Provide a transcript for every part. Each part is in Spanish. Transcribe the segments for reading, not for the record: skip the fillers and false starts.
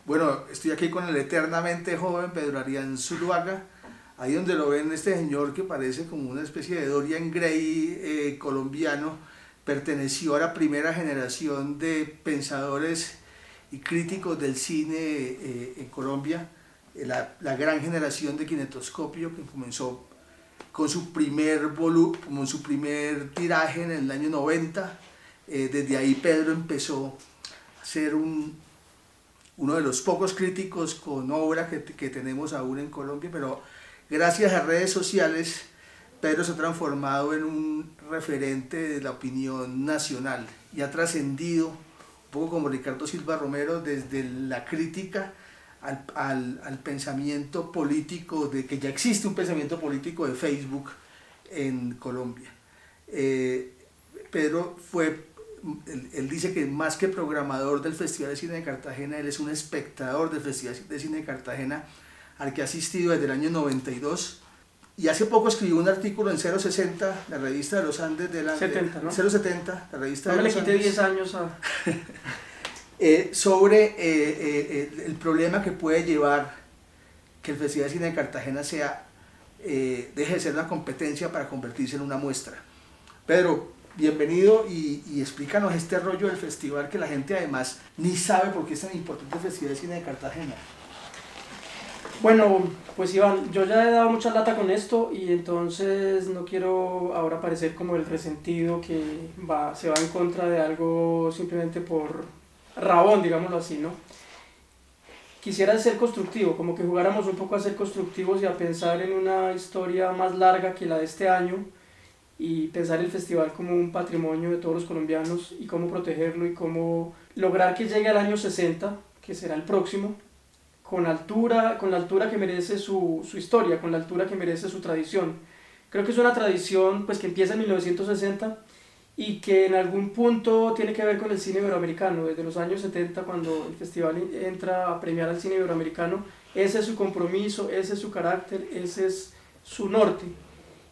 Bueno, estoy aquí con el eternamente joven Pedro Arián Zuluaga, ahí donde lo ven este señor que parece como una especie de Dorian Gray colombiano. Perteneció a la primera generación de pensadores y críticos del cine en Colombia, la gran generación de Kinetoscopio, que comenzó con su con su primer tiraje en el año 90. Desde ahí Pedro empezó a ser uno de los pocos críticos con obra que tenemos aún en Colombia, pero gracias a redes sociales Pedro se ha transformado en un referente de la opinión nacional y ha trascendido, un poco como Ricardo Silva Romero, desde la crítica al pensamiento político, de que ya existe un pensamiento político de Facebook en Colombia. Pedro él dice que más que programador del Festival de Cine de Cartagena, él es un espectador del Festival de Cine de Cartagena, al que ha asistido desde el año 92. Y hace poco escribió un artículo en 060, la revista de los Andes de la... 70, ¿no? 070, la revista no de los Andes. No me le quité 10 años a... sobre el problema que puede llevar que el Festival de Cine de Cartagena deje de ser una competencia para convertirse en una muestra. Pedro, bienvenido y explícanos este rollo del festival, que la gente además ni sabe por qué es tan importante el Festival de Cine de Cartagena. Bueno, pues Iván, yo ya he dado mucha lata con esto y entonces no quiero ahora parecer como el resentido que se va en contra de algo simplemente por rabón, digámoslo así, ¿no? Quisiera ser constructivo, como que jugáramos un poco a ser constructivos y a pensar en una historia más larga que la de este año y pensar el festival como un patrimonio de todos los colombianos y cómo protegerlo y cómo lograr que llegue al año 60, que será el próximo, con la altura que merece su historia, con la altura que merece su tradición. Creo que es una tradición pues, que empieza en 1960 y que en algún punto tiene que ver con el cine iberoamericano. Desde los años 70, cuando el festival entra a premiar al cine iberoamericano, ese es su compromiso, ese es su carácter, ese es su norte.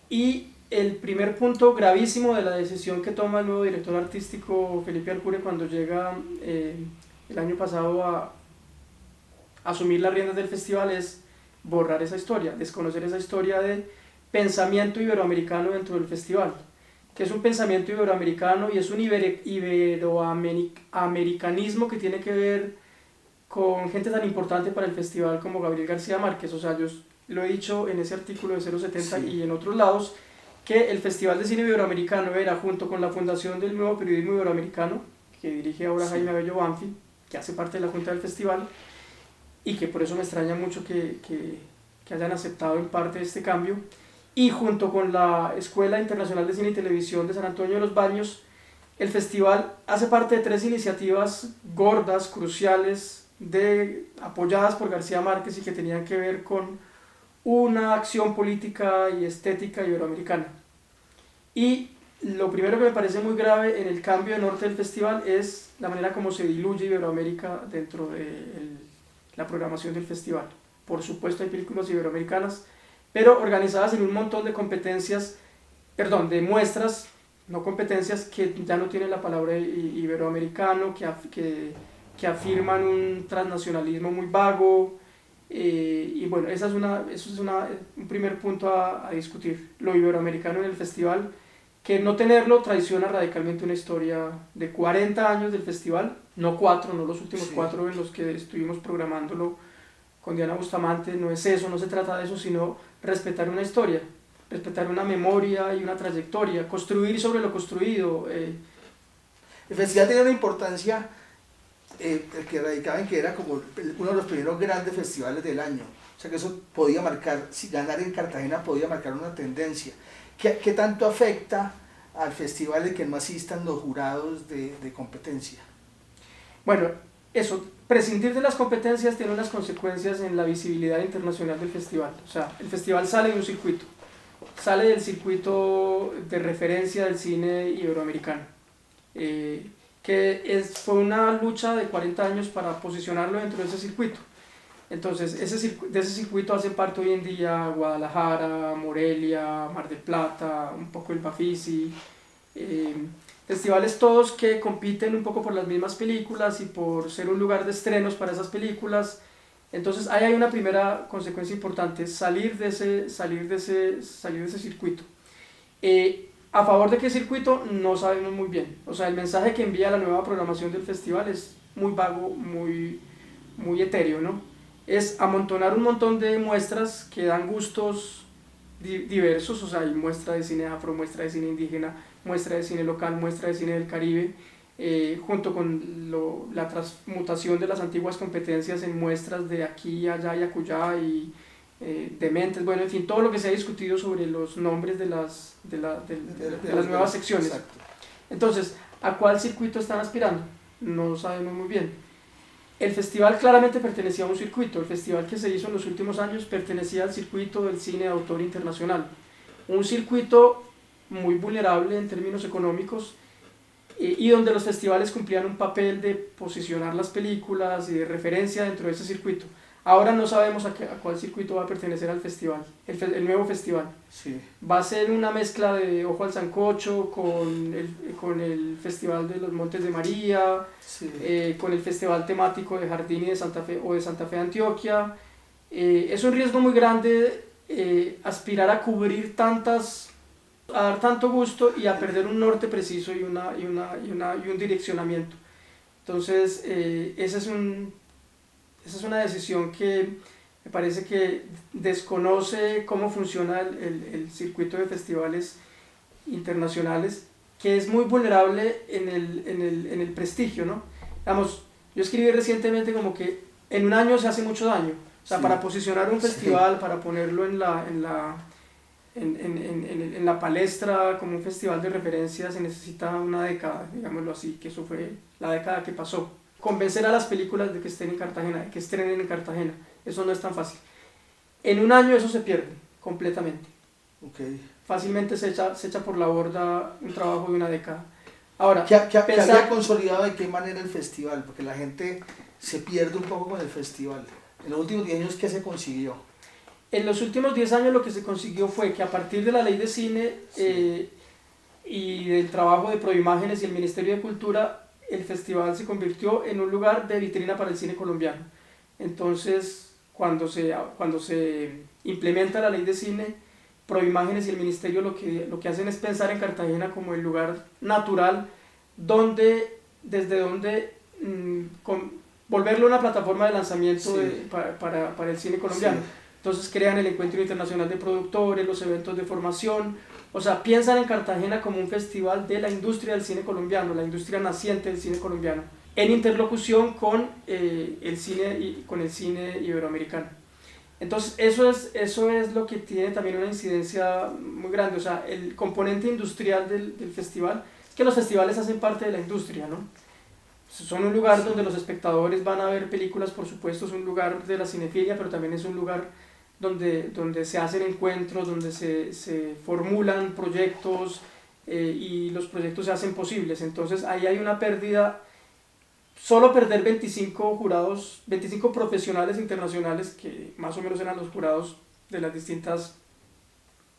Y el primer punto gravísimo de la decisión que toma el nuevo director artístico Felipe Arcure cuando llega el año pasado a asumir las riendas del festival es borrar esa historia, desconocer esa historia de pensamiento iberoamericano dentro del festival, que es un pensamiento iberoamericano y es un iberoamericanismo que tiene que ver con gente tan importante para el festival como Gabriel García Márquez. O sea, yo lo he dicho en ese artículo de 070 sí. Y en otros lados, que el Festival de Cine Iberoamericano era, junto con la fundación del Nuevo Periodismo Iberoamericano, que dirige ahora sí. Jaime Abello Banfi, que hace parte de la Junta del Festival, y que por eso me extraña mucho que hayan aceptado en parte este cambio, y junto con la Escuela Internacional de Cine y Televisión de San Antonio de los Baños, el festival hace parte de 3 iniciativas gordas, cruciales, apoyadas por García Márquez y que tenían que ver con una acción política y estética iberoamericana. Y lo primero que me parece muy grave en el cambio de norte del festival es la manera como se diluye Iberoamérica dentro de la programación del festival. Por supuesto hay películas iberoamericanas, pero organizadas en un montón de de muestras, no competencias, que ya no tienen la palabra iberoamericano, que afirman un transnacionalismo muy vago, y bueno, eso es un primer punto a discutir, lo iberoamericano en el festival, que no tenerlo traiciona radicalmente una historia de 40 años del festival, no 4, no los últimos sí. 4 en los que estuvimos programándolo con Diana Bustamante. No es eso, no se trata de eso, sino respetar una historia, respetar una memoria y una trayectoria, construir sobre lo construido. El festival tenía una importancia que radicaba en que era como uno de los primeros grandes festivales del año, o sea que eso podía marcar, si ganar en Cartagena podía marcar una tendencia. ¿Qué tanto afecta al festival de que no asistan los jurados de competencia? Bueno, eso, prescindir de las competencias tiene unas consecuencias en la visibilidad internacional del festival. O sea, el festival sale de un circuito, sale del circuito de referencia del cine iberoamericano, fue una lucha de 40 años para posicionarlo dentro de ese circuito. Entonces, de ese circuito hacen parte hoy en día Guadalajara, Morelia, Mar del Plata, un poco el Bafisi, festivales todos que compiten un poco por las mismas películas y por ser un lugar de estrenos para esas películas. Entonces ahí hay una primera consecuencia importante, salir de ese circuito. A favor de qué circuito no sabemos muy bien. O sea, el mensaje que envía la nueva programación del festival es muy vago, muy etéreo, ¿no? Es amontonar un montón de muestras que dan gustos diversos, o sea, hay muestra de cine afro, muestra de cine indígena, muestra de cine local, muestra de cine del Caribe, junto con la transmutación de las antiguas competencias en muestras de aquí, allá y acullá y dementes, bueno, en fin, todo lo que se ha discutido sobre los nombres de las nuevas secciones. Exacto. Entonces, ¿a cuál circuito están aspirando? No sabemos muy bien. El festival claramente pertenecía a un circuito. El festival que se hizo en los últimos años pertenecía al circuito del cine de autor internacional. Un circuito muy vulnerable en términos económicos y donde los festivales cumplían un papel de posicionar las películas y de referencia dentro de ese circuito. Ahora no sabemos a cuál circuito va a pertenecer al festival, el nuevo festival. Sí. Va a ser una mezcla de Ojo al Sancocho con el Festival de los Montes de María, Sí. Con el Festival temático de Jardín y de Santa Fe o de Santa Fe de Antioquia. Es un riesgo muy grande aspirar a cubrir a dar tanto gusto y a perder un norte preciso y un direccionamiento. Entonces, esa es una decisión que me parece que desconoce cómo funciona el circuito de festivales internacionales, que es muy vulnerable en el prestigio, ¿no? Digamos, yo escribí recientemente como que en un año se hace mucho daño. O sea, Sí. para posicionar un festival, Sí. para ponerlo en la palestra como un festival de referencia, se necesita una década, digámoslo así, que eso fue la década que pasó. Convencer a las películas de que estén en Cartagena, de que estrenen en Cartagena, eso no es tan fácil. En un año eso se pierde completamente. Okay. Fácilmente se echa por la borda un trabajo de una década. Ahora, ¿Qué había consolidado de qué manera el festival? Porque la gente se pierde un poco con el festival. En los últimos 10 años, ¿qué se consiguió? En los últimos 10 años lo que se consiguió fue que a partir de la ley de cine y del trabajo de Proimágenes y el Ministerio de Cultura, el festival se convirtió en un lugar de vitrina para el cine colombiano. Entonces, cuando se implementa la ley de cine, Proimágenes y el Ministerio lo que hacen es pensar en Cartagena como el lugar natural desde donde volverlo una plataforma de lanzamiento Sí. para el cine colombiano. Sí. Entonces crean el Encuentro Internacional de Productores, los eventos de formación, o sea, piensan en Cartagena como un festival de la industria del cine colombiano, la industria naciente del cine colombiano, en interlocución con el cine iberoamericano. Entonces eso es lo que tiene también una incidencia muy grande, o sea, el componente industrial del festival, es que los festivales hacen parte de la industria, ¿no? Son un lugar donde los espectadores van a ver películas, por supuesto, es un lugar de la cinefilia, pero también es un lugar donde se hacen encuentros, donde se formulan proyectos y los proyectos se hacen posibles. Entonces ahí hay una pérdida, solo perder 25 jurados, 25 profesionales internacionales, que más o menos eran los jurados de las distintas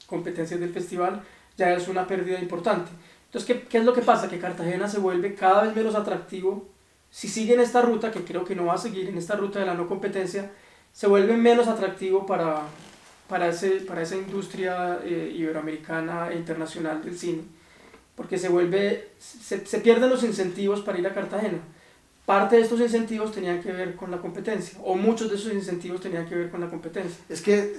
competencias del festival, ya es una pérdida importante. Entonces, ¿qué es lo que pasa? Que Cartagena se vuelve cada vez menos atractivo. Si sigue en esta ruta, que creo que no va a seguir, en esta ruta de la no competencia, se vuelve menos atractivo para esa industria iberoamericana e internacional del cine, porque se pierden los incentivos para ir a Cartagena. Parte de estos incentivos tenían que ver con la competencia, o muchos de esos incentivos tenían que ver con la competencia. Es que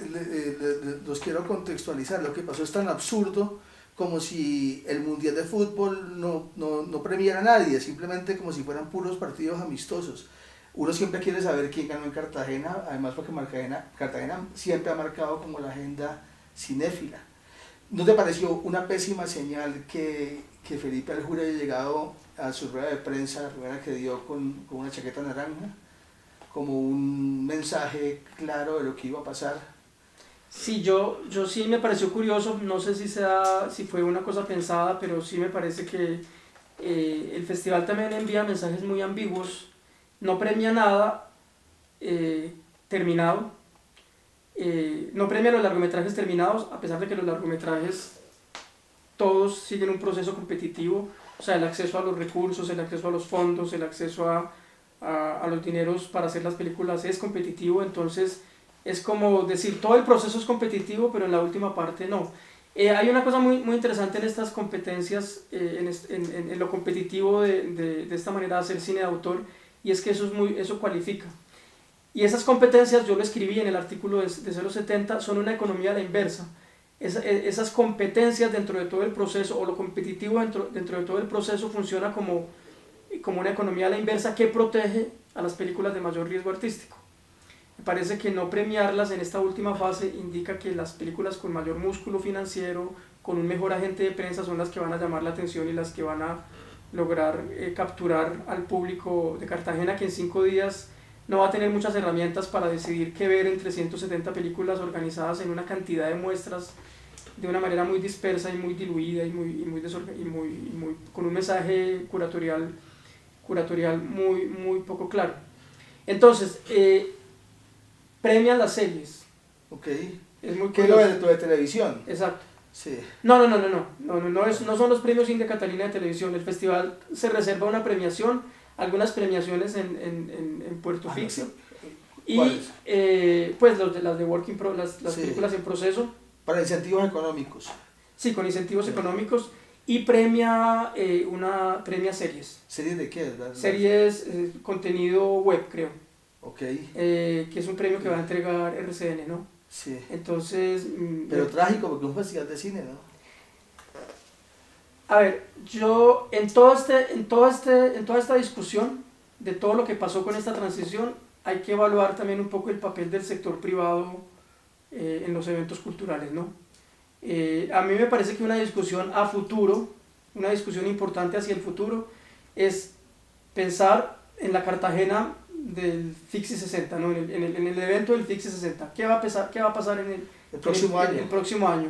los quiero contextualizar, lo que pasó es tan absurdo como si el Mundial de Fútbol no premiara a nadie, simplemente como si fueran puros partidos amistosos. Uno siempre quiere saber quién ganó en Cartagena, además porque Cartagena siempre ha marcado como la agenda cinéfila. ¿No te pareció una pésima señal que Felipe Aljura haya llegado a su rueda de prensa, la primera que dio con una chaqueta naranja, como un mensaje claro de lo que iba a pasar? Sí, yo sí me pareció curioso, no sé si fue una cosa pensada, pero sí me parece que el festival también envía mensajes muy ambiguos, no premia nada terminado, no premia los largometrajes terminados, a pesar de que los largometrajes todos siguen un proceso competitivo, O sea, el acceso a los recursos, el acceso a los fondos, el acceso a los dineros para hacer las películas es competitivo, entonces es como decir, todo el proceso es competitivo, pero en la última parte no. Hay una cosa muy, muy interesante en estas competencias, en lo competitivo de esta manera de hacer cine de autor, y es que eso cualifica. Y esas competencias, yo lo escribí en el artículo de 070, son una economía a la inversa. Esas competencias dentro de todo el proceso, o lo competitivo dentro de todo el proceso, funciona como una economía a la inversa que protege a las películas de mayor riesgo artístico. Me parece que no premiarlas en esta última fase indica que las películas con mayor músculo financiero, con un mejor agente de prensa, son las que van a llamar la atención y las que van a lograr capturar al público de Cartagena, que en 5 días no va a tener muchas herramientas para decidir qué ver entre 170 películas organizadas en una cantidad de muestras de una manera muy dispersa y muy diluida y con un mensaje curatorial muy, muy poco claro. Entonces, premian las series. Ok. Es muy ¿Qué es lo de televisión? Exacto. Sí. No son los premios India Catalina de televisión. El festival se reserva una premiación, algunas premiaciones en Puerto Fixio. Y pues las de Working Pro, las sí, películas en proceso. Para incentivos económicos. Sí, con incentivos económicos. Y premia series. ¿Series de qué? Series, contenido web, creo. Ok. Que es un premio que va a entregar RCN, ¿no? Sí. Entonces... Pero trágico, porque es un festival de cine, ¿no? A ver, yo en toda esta discusión de todo lo que pasó con esta transición, hay que evaluar también un poco el papel del sector privado en los eventos culturales, ¿no? A mí me parece que una discusión a futuro, una discusión importante hacia el futuro, es pensar en la Cartagena del FIXI 60, ¿no? en el evento del FIXI 60. ¿Qué va a pasar en el próximo año?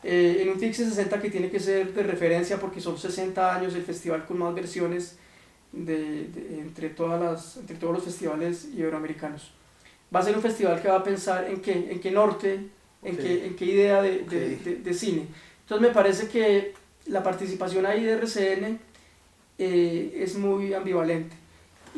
En un FIXI 60 que tiene que ser de referencia porque son 60 años el festival con más versiones entre todos los festivales iberoamericanos. Va a ser un festival que va a pensar en qué norte, en qué idea de cine. Entonces me parece que la participación ahí de RCN es muy ambivalente.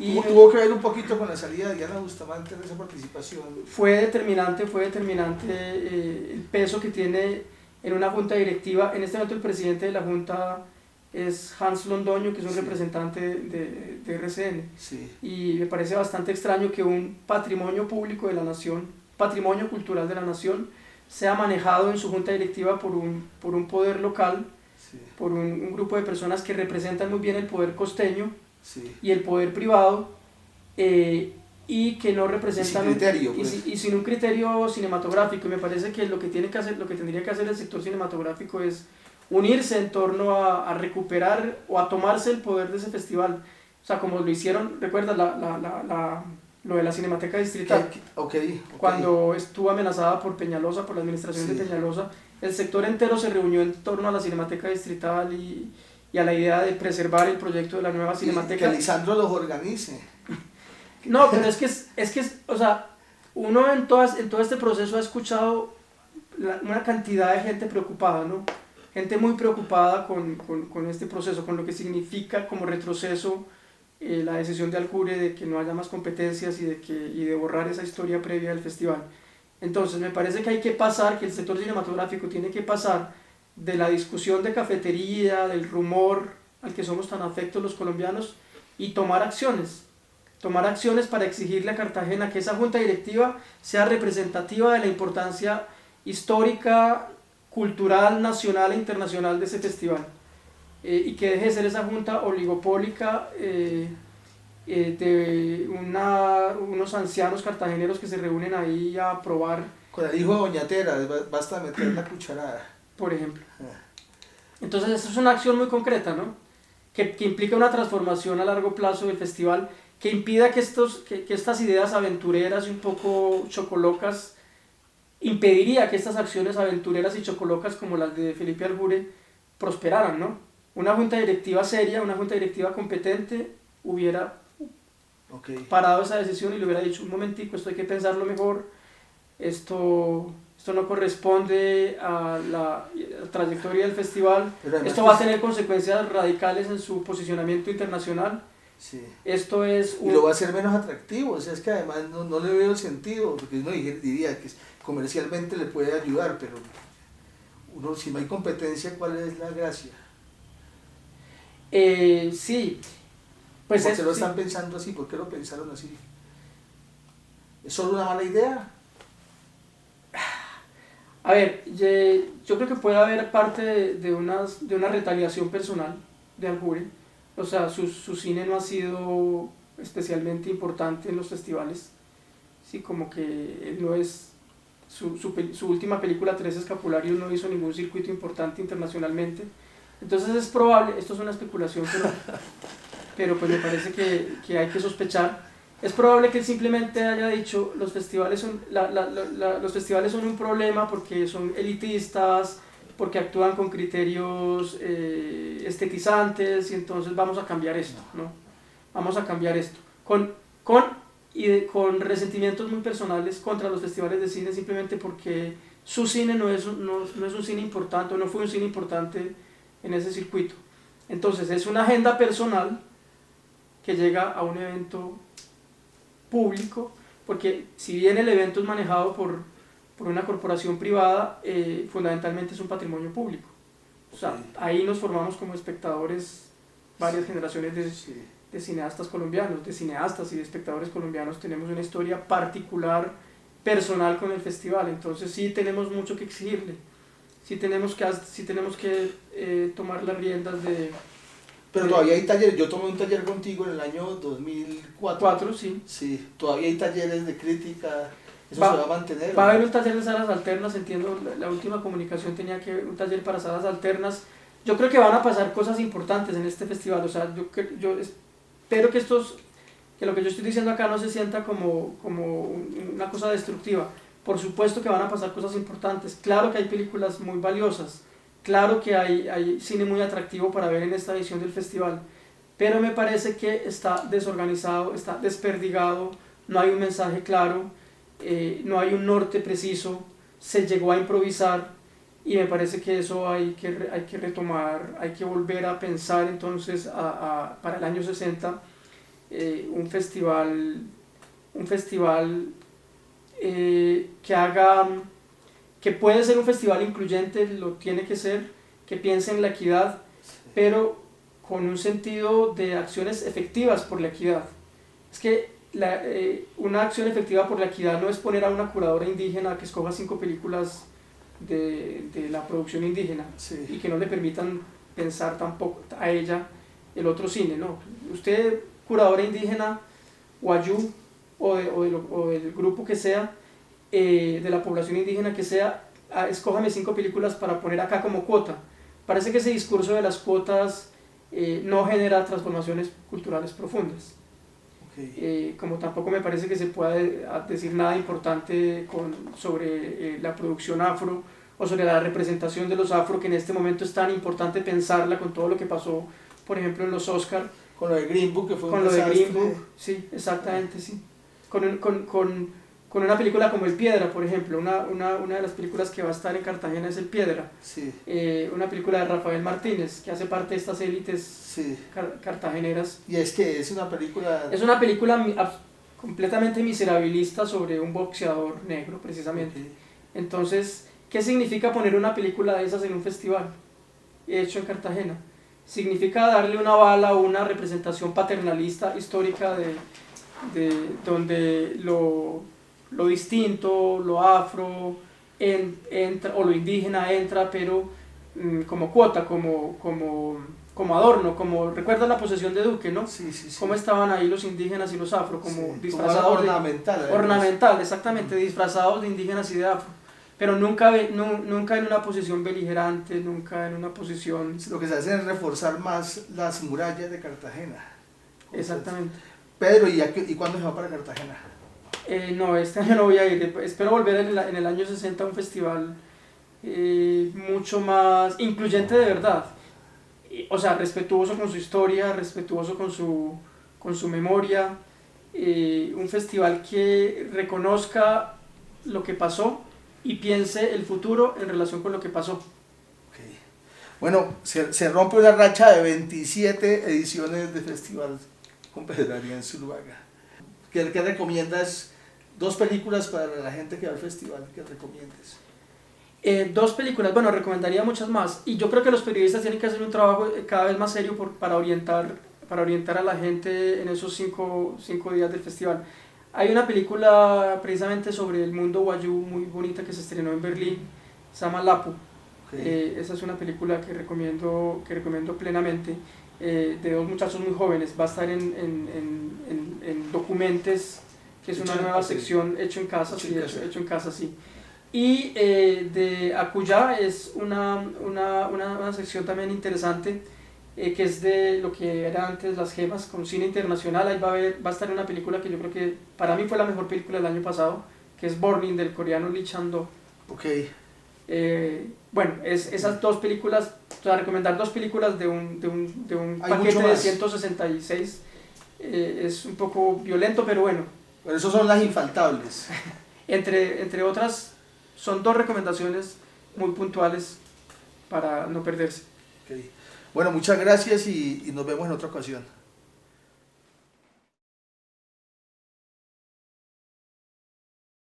Y tuvo que ver un poquito con la salida de Diana Bustamante en esa participación. Fue determinante el peso que tiene en una junta directiva. En este momento el presidente de la junta es Hans Londoño, que es un representante de RCN. Sí. Y me parece bastante extraño que un patrimonio público de la nación, patrimonio cultural de la nación, sea manejado en su junta directiva por un poder local, sí, por un grupo de personas que representan muy bien el poder costeño, sí, y el poder privado, y que no representan y sin un criterio cinematográfico. Y me parece que lo que tendría que hacer el sector cinematográfico es unirse en torno a recuperar o a tomarse el poder de ese festival, o sea, como lo hicieron, recuerda lo de la Cinemateca Distrital, cuando estuvo amenazada por Peñalosa, por la administración, sí, de Peñalosa. El sector entero se reunió en torno a la Cinemateca Distrital y a la idea de preservar el proyecto de la nueva Cinemateca. Que Lisandro los organice. No, pero es que o sea, uno en todo este proceso ha escuchado una cantidad de gente preocupada, ¿no? Gente muy preocupada con este proceso, con lo que significa como retroceso la decisión de Alcure de que no haya más competencias y de borrar esa historia previa del festival. Entonces me parece que que el sector cinematográfico tiene que pasar de la discusión de cafetería, del rumor al que somos tan afectos los colombianos, y tomar acciones para exigirle a Cartagena que esa junta directiva sea representativa de la importancia histórica, cultural, nacional e internacional de ese festival, y que deje de ser esa junta oligopólica de unos ancianos cartageneros que se reúnen ahí a aprobar. Con el hijo de Oñatera, basta meter la cucharada. Por ejemplo. Entonces, esa es una acción muy concreta, ¿no? Que implica una transformación a largo plazo del festival, que impida que estas ideas aventureras y un poco chocolocas, impediría que estas acciones aventureras y chocolocas como las de Felipe Alcure prosperaran, ¿no? Una junta directiva seria, una junta directiva competente hubiera parado esa decisión y le hubiera dicho: un momentico, esto hay que pensarlo mejor, esto no corresponde a la trayectoria del festival, esto que va a tener consecuencias radicales en su posicionamiento internacional. Sí. Esto es y lo va a hacer menos atractivo, o sea, es que además no le veo sentido, porque uno diría que comercialmente le puede ayudar, pero uno, si no hay competencia, ¿cuál es la gracia? Sí, pues ¿Por qué lo sí. están pensando así? ¿Por qué lo pensaron así? ¿Es solo una mala idea? A ver, yo creo que puede haber parte de una retaliación personal de Aljure. O sea, su cine no ha sido especialmente importante en los festivales. Sí, como que él no es... Su última película, Tres Escapularios, no hizo ningún circuito importante internacionalmente. Entonces es probable, esto es una especulación, pero pues me parece que hay que sospechar. Es probable que él simplemente haya dicho los festivales son, los festivales son un problema porque son elitistas, porque actúan con criterios estetizantes, y entonces vamos a cambiar esto, ¿no? Vamos a cambiar esto. Con resentimientos muy personales contra los festivales de cine, simplemente porque su cine no es un cine importante, o no fue un cine importante en ese circuito. Entonces es una agenda personal que llega a un evento público, porque si bien el evento es manejado por una corporación privada, fundamentalmente es un patrimonio público. O sea, sí, ahí nos formamos como espectadores varias generaciones de cineastas colombianos, de cineastas y de espectadores colombianos. Tenemos una historia particular, personal con el festival, entonces sí tenemos mucho que exigirle, sí tenemos que tomar las riendas de... Pero todavía hay talleres, yo tomé un taller contigo en el año 2004. Sí. Sí, todavía hay talleres de crítica, eso se va a mantener. Va a haber un taller de salas alternas, entiendo, la última comunicación tenía que un taller para salas alternas. Yo creo que van a pasar cosas importantes en este festival, o sea, yo espero que lo que yo estoy diciendo acá no se sienta como una cosa destructiva. Por supuesto que van a pasar cosas importantes, claro que hay películas muy valiosas, claro que hay cine muy atractivo para ver en esta edición del festival, pero me parece que está desorganizado, está desperdigado, no hay un mensaje claro, no hay un norte preciso, se llegó a improvisar, y me parece que eso hay que retomar, hay que volver a pensar entonces para el año 60 un festival que puede ser un festival incluyente, lo tiene que ser, que piense en la equidad, pero con un sentido de acciones efectivas por la equidad. Es que una acción efectiva por la equidad no es poner a una curadora indígena que escoja 5 películas de la producción indígena, sí, y que no le permitan pensar tampoco a ella el otro cine, ¿no? Usted, curadora indígena, wayú, o del grupo que sea, de la población indígena que sea, escójame 5 películas para poner acá como cuota. Parece que ese discurso de las cuotas no genera transformaciones culturales profundas. Como tampoco me parece que se pueda decir nada importante sobre la producción afro o sobre la representación de los afro, que en este momento es tan importante pensarla con todo lo que pasó, por ejemplo, en los Oscar. Con lo de Green Book, que fue un desastre. Con lo de Green Book, sí, exactamente, sí. Con una película como El Piedra, por ejemplo, una de las películas que va a estar en Cartagena es El Piedra, sí. Una película de Rafael Martínez, que hace parte de estas élites, sí, cartageneras. Y es que es una película... Es una película completamente miserabilista sobre un boxeador negro, precisamente. Okay. Entonces, ¿qué significa poner una película de esas en un festival hecho en Cartagena? Significa darle una bala o una representación paternalista histórica de donde lo distinto, lo afro entra, o lo indígena entra, pero como cuota, como adorno, como recuerda la posesión de Duque, ¿no? Sí, sí, sí. Cómo estaban ahí los indígenas y los afro, como sí, disfrazados como ornamental, ornamental, exactamente, disfrazados de indígenas y de afro, pero nunca en una posición beligerante, nunca en una posición... Lo que se hace es reforzar más las murallas de Cartagena. Exactamente. Pedro, ¿y cuándo se va para Cartagena? No, este año no voy a ir, espero volver en el año 60 a un festival mucho más incluyente de verdad, o sea, respetuoso con su historia, respetuoso con su memoria, un festival que reconozca lo que pasó y piense el futuro en relación con lo que pasó. Okay. Bueno, se rompe una racha de 27 ediciones de festival con Pedro Arián Zuluaga. ¿Qué recomiendas? 2 películas para la gente que va al festival, que recomiendes. 2 películas, bueno, recomendaría muchas más, y yo creo que los periodistas tienen que hacer un trabajo cada vez más serio para orientar a la gente en esos 5 días del festival. Hay una película precisamente sobre el mundo wayuu muy bonita que se estrenó en Berlín, se llama Lapu. Okay. Esa es una película que recomiendo plenamente, de 2 muchachos muy jóvenes. Va a estar en Documentes, que es una nueva sección hecho en casa, hecho en casa, sí. Y de Acuyá es una sección también interesante, que es de lo que era antes Las Gemas, con cine internacional. Ahí va a estar una película que yo creo que para mí fue la mejor película del año pasado, que es Burning, del coreano Lee Chang-dok. Okay. Bueno, esas 2 películas, o sea, recomendar 2 películas de un paquete de 166 es un poco violento, pero bueno. Pero esos son las infaltables. Entre otras, son 2 recomendaciones muy puntuales para no perderse. Okay. Bueno, muchas gracias y nos vemos en otra ocasión.